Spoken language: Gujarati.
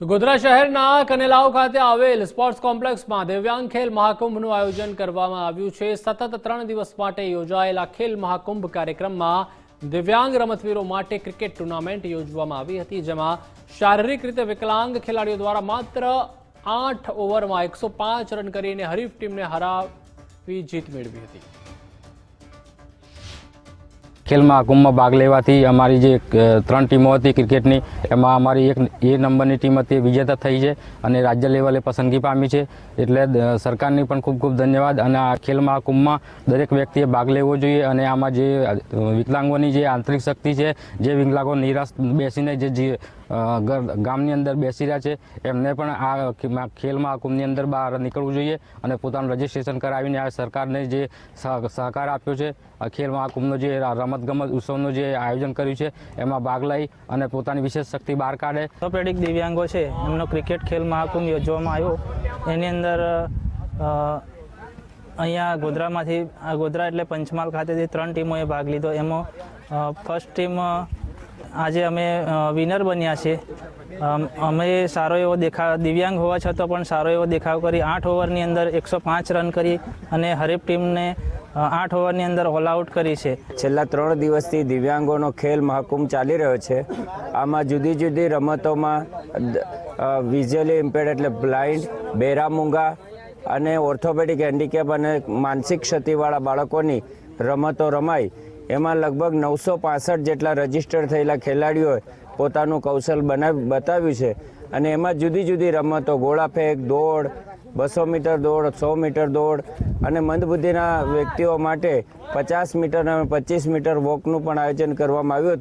તો ગોધરા શહેરના કનેલાવ ખાતે આવેલ સ્પોર્ટ્સ કોમ્પ્લેક્સમાં દિવ્યાંગ ખેલ મહાકુંભનું આયોજન કરવામાં આવ્યું છે। સતત 3 દિવસ માટે યોજાયેલા ખેલ મહાકુંભ કાર્યક્રમમાં દિવ્યાંગ રમતવીરો માટે ક્રિકેટ ટુર્નામેન્ટ યોજવામાં આવી હતી, જેમાં શારીરિક રીતે વિકલાંગ ખેલાડીઓ દ્વારા માત્ર 8 ઓવરમાં 105 રન કરીને હરીફ ટીમને હરાવી જીત મેળવી હતી। ખેલ મહાકુંભમાં ભાગ લેવાથી અમારી જે 3 ટીમો હતી ક્રિકેટની, એમાં અમારી એક એ નંબરની ટીમ હતી વિજેતા થઈ છે અને રાજ્ય લેવલે પસંદગી પામી છે। એટલે સરકારની પણ ખૂબ ખૂબ ધન્યવાદ। અને આ ખેલ મહાકુંભમાં દરેક વ્યક્તિએ ભાગ લેવો જોઈએ અને આમાં જે વિકલાંગોની જે આંતરિક શક્તિ છે, જે વિકલાંગો નિરાશ બેસીને જે ગામની અંદર બેસી રહ્યા છે, એમને પણ આ ખેલ મહાકુંભની અંદર બહાર નીકળવું જોઈએ અને પોતાનું રજિસ્ટ્રેશન કરાવીને આ સરકારને જે સહકાર આપ્યો છે, ખેલ મહાકુંભનો જે રમતગમત ઉત્સવનું જે આયોજન કર્યું છે, એમાં ભાગ લઈ અને પોતાની વિશેષ શક્તિ બહાર કાઢે। ઓર્થોપેડિક દિવ્યાંગો છે એમનો ક્રિકેટ ખેલ મહાકુંભ યોજવામાં આવ્યો। એની અંદર અહીંયા ગોધરા એટલે પંચમહાલ ખાતેથી 3 ટીમોએ ભાગ લીધો। એમાં ફર્સ્ટ ટીમ આજે અમે વિનર બન્યા છે। અમે સારો એવો દિવ્યાંગ હોવા છતાં પણ સારો એવો દેખાવ કરી 8 ઓવરની અંદર 105 રન કરી અને હરીફ ટીમને 8 ઓવરની અંદર ઓલ આઉટ કરી છે। છેલ્લા 3 દિવસથી દિવ્યાંગોનો ખેલ મહાકુંભ ચાલી રહ્યો છે। આમાં જુદી જુદી રમતોમાં વિઝ્યુઅલી ઇમ્પેર્ડ એટલે બ્લાઇન્ડ, બહેરા મૂંગા અને ઓર્થોપેડિક હેન્ડીકેપ અને માનસિક ક્ષતિવાળા બાળકોની રમતો રમાઈ। એમાં લગભગ 965 જેટલા રજીસ્ટર થયેલા ખેલાડીઓએ પોતાનું કૌશલ બતાવ્યું છે અને એમાં જુદી જુદી રમતો ગોળા ફેંક, દોડ, 200 મીટર દોડ, 100 મીટર દોડ અને મંદબુદ્ધિના વ્યક્તિઓ માટે 50 મીટર અને 25 મીટર વોકનું પણ આયોજન કરવામાં આવ્યું હતું।